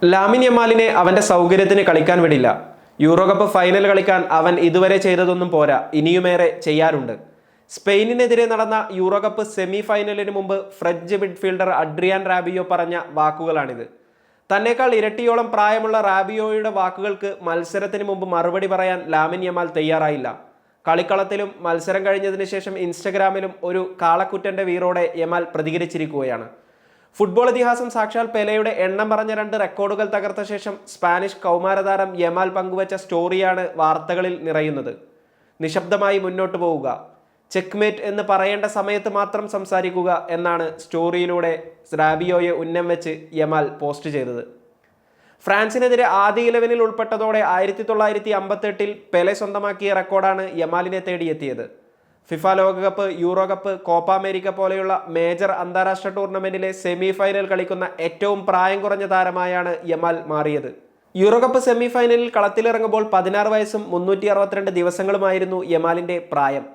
Lamin യമാലിനെ അവന്റെ സൗകര്യത്തിന് കളിക്കാൻ വിടില്ല. യൂറോ കപ്പ് ഫൈനൽ കളിക്കാൻ അവൻ ഇതുവരെ ചെയ്തതൊന്നും പോരാ, ഇനിയുമേറെ ചെയ്യാറുണ്ട്. സ്പെയിനിനെതിരെ നടന്ന യൂറോ കപ്പ് സെമി ഫൈനലിന് മുമ്പ് ഫ്രഞ്ച് മിഡ്ഫീൽഡർ അഡ്രിയാൻ റാബിയോ പറഞ്ഞ വാക്കുകളാണിത്. തന്നേക്കാൾ ഇരട്ടിയോളം പ്രായമുള്ള റാബിയോയുടെ വാക്കുകൾക്ക് മത്സരത്തിന് മുമ്പ് മറുപടി പറയാൻ ലാമിൻ യമാൽ തയ്യാറായില്ല. കളിക്കളത്തിലും മത്സരം കഴിഞ്ഞതിന് ശേഷം ഇൻസ്റ്റഗ്രാമിലും ഒരു കാളക്കുറ്റന്റെ വീറോടെ യമാൽ പ്രതികരിച്ചിരിക്കുകയാണ്. ഫുട്ബോൾ ഇതിഹാസം സാക്ഷാൽ പെലെയുടെ എണ്ണം പറഞ്ഞ 2 റെക്കോർഡുകൾ തകർത്ത ശേഷം സ്പാനിഷ് കൗമാരതാരം യമാൽ പങ്കുവച്ച സ്റ്റോറിയാണ് വാർത്തകളിൽ നിറയുന്നത്. നിശബ്ദമായി മുന്നോട്ട് പോവുക, ചെക്ക്മേറ്റ് എന്ന് പറയേണ്ട സമയത്ത് മാത്രം സംസാരിക്കുക എന്നാണ് സ്റ്റോറിയിലൂടെ റാബിയോയെ ഉന്നം വെച്ച് യമാൽ പോസ്റ്റ് ചെയ്തത്. ഫ്രാൻസിനെതിരെ ആദ്യ 11-ൽ ഉൾപ്പെട്ടതോടെ 1958-ൽ പെലെ സ്വന്തമാക്കിയ റെക്കോർഡാണ് യമാലിനെ തേടിയെത്തിയത്. ഫിഫ ലോകകപ്പ്, യൂറോ കപ്പ്, കോപ്പ അമേരിക്ക പോലെയുള്ള മേജർ അന്താരാഷ്ട്ര ടൂർണമെന്റിലെ സെമി ഫൈനൽ കളിക്കുന്ന ഏറ്റവും പ്രായം കുറഞ്ഞ താരമായാണ് യമാൽ മാറിയത്. യൂറോ കപ്പ് സെമി ഫൈനലിൽ കളത്തിലിറങ്ങുമ്പോൾ 16 വയസ്സും 362 ദിവസങ്ങളുമായിരുന്നു യമാലിന്റെ പ്രായം.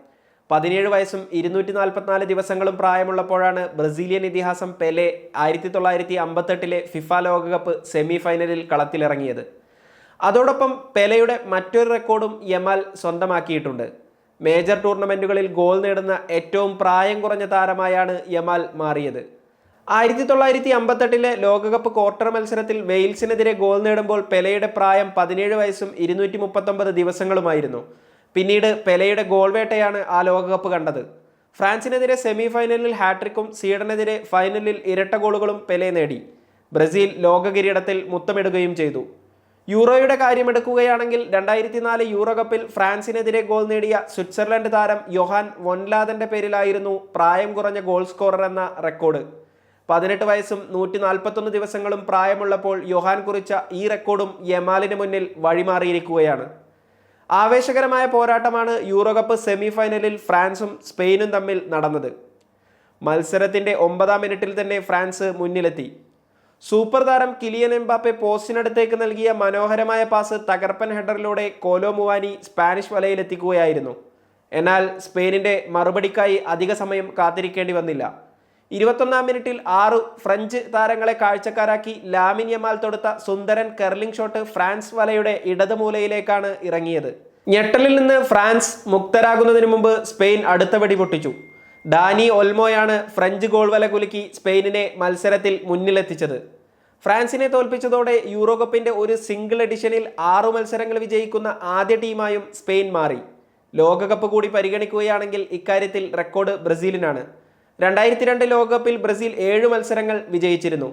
17 വയസ്സും 244 ദിവസങ്ങളും പ്രായമുള്ളപ്പോഴാണ് ബ്രസീലിയൻ ഇതിഹാസം പെലെ 1958-ലെ ഫിഫ ലോകകപ്പ് സെമി ഫൈനലിൽ കളത്തിലിറങ്ങിയത്. അതോടൊപ്പം പെലെയുടെ മറ്റൊരു റെക്കോർഡും യമാൽ സ്വന്തമാക്കിയിട്ടുണ്ട്. മേജർ ടൂർണമെന്റുകളിൽ ഗോൾ നേടുന്ന ഏറ്റവും പ്രായം കുറഞ്ഞ താരമായാണ് യമാൽ മാറിയത്. 1958-ലെ ലോകകപ്പ് ക്വാർട്ടർ മത്സരത്തിൽ വെയിൽസിനെതിരെ ഗോൾ നേടുമ്പോൾ പെലെയുടെ പ്രായം 17 വയസ്സും 239 ദിവസങ്ങളുമായിരുന്നു. പിന്നീട് പെലെയുടെ ഗോൾ വേട്ടയാണ് ആ ലോകകപ്പ് കണ്ടത്. ഫ്രാൻസിനെതിരെ സെമി ഫൈനലിൽ ഹാട്രിക്കും സ്വീഡനെതിരെ ഫൈനലിൽ ഇരട്ട ഗോളുകളും പെലെ നേടി. ബ്രസീൽ ലോക കിരീടത്തിൽ മുത്തമിടുകയും ചെയ്തു. യൂറോയുടെ കാര്യമെടുക്കുകയാണെങ്കിൽ 2004 യൂറോ കപ്പിൽ ഫ്രാൻസിനെതിരെ ഗോൾ നേടിയ സ്വിറ്റ്സർലൻഡ് താരം യോഹാൻ വൊൻലാദന്റെ പേരിലായിരുന്നു പ്രായം കുറഞ്ഞ ഗോൾ സ്കോറർ എന്ന റെക്കോർഡ്. 18 വയസ്സും 141 ദിവസങ്ങളും പ്രായമുള്ളപ്പോൾ യോഹാൻ കുറിച്ച ഈ റെക്കോർഡും യമാലിന് മുന്നിൽ വഴിമാറിയിരിക്കുകയാണ്. ആവേശകരമായ പോരാട്ടമാണ് യൂറോ കപ്പ് സെമി ഫൈനലിൽ ഫ്രാൻസും സ്പെയിനും തമ്മിൽ നടന്നത്. മത്സരത്തിന്റെ 9-ാം മിനിറ്റിൽ തന്നെ ഫ്രാൻസ് മുന്നിലെത്തി. സൂപ്പർ താരം കിലിയൻ എംബാപ്പെ പോസ്റ്റിനടുത്തേക്ക് നൽകിയ മനോഹരമായ പാസ് തകർപ്പൻ ഹെഡറിലൂടെ കോലോ മുവാനി സ്പാനിഷ് വലയിലെത്തിക്കുകയായിരുന്നു. എന്നാൽ സ്പെയിനിന്റെ മറുപടിക്കായി അധിക സമയം കാത്തിരിക്കേണ്ടി വന്നില്ല. 21-ാം മിനിറ്റിൽ 6 ഫ്രഞ്ച് താരങ്ങളെ കാഴ്ചക്കാരാക്കി ലാമിൻ യമാൽ തൊടുത്ത സുന്ദരൻ കെർലിംഗ് ഷോട്ട് ഫ്രാൻസ് വലയുടെ ഇടതുമൂലയിലേക്കാണ് ഇറങ്ങിയത്. ഞെട്ടലിൽ നിന്ന് ഫ്രാൻസ് മുക്തരാകുന്നതിന് മുമ്പ് സ്പെയിൻ അടുത്ത വെടി പൊട്ടിച്ചു. ഡാനി ഒൽമോയാണ് ഫ്രഞ്ച് ഗോൾ വല കുലുക്കി സ്പെയിനിനെ മത്സരത്തിൽ മുന്നിലെത്തിച്ചത്. ഫ്രാൻസിനെ തോൽപ്പിച്ചതോടെ യൂറോ കപ്പിന്റെ ഒരു സിംഗിൾ എഡിഷനിൽ 6 മത്സരങ്ങൾ വിജയിക്കുന്ന ആദ്യ ടീമായും സ്പെയിൻ മാറി. ലോകകപ്പ് കൂടി പരിഗണിക്കുകയാണെങ്കിൽ ഇക്കാര്യത്തിൽ റെക്കോർഡ് ബ്രസീലിനാണ്. 2002 ലോകകപ്പിൽ ബ്രസീൽ 7 മത്സരങ്ങൾ വിജയിച്ചിരുന്നു.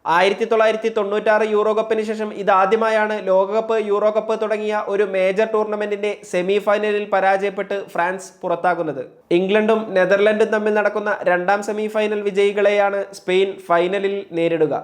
1996 യൂറോ കപ്പിന് ശേഷം ഇതാദ്യമായാണ് ലോകകപ്പ്, യൂറോ കപ്പ് തുടങ്ങിയ ഒരു മേജർ ടൂർണമെന്റിന്റെ സെമി ഫൈനലിൽ പരാജയപ്പെട്ട് ഫ്രാൻസ് പുറത്താകുന്നത്. ഇംഗ്ലണ്ടും നെതർലൻഡും തമ്മിൽ നടക്കുന്ന 2ാം സെമി ഫൈനൽ വിജയികളെയാണ് സ്പെയിൻ ഫൈനലിൽ നേരിടുക.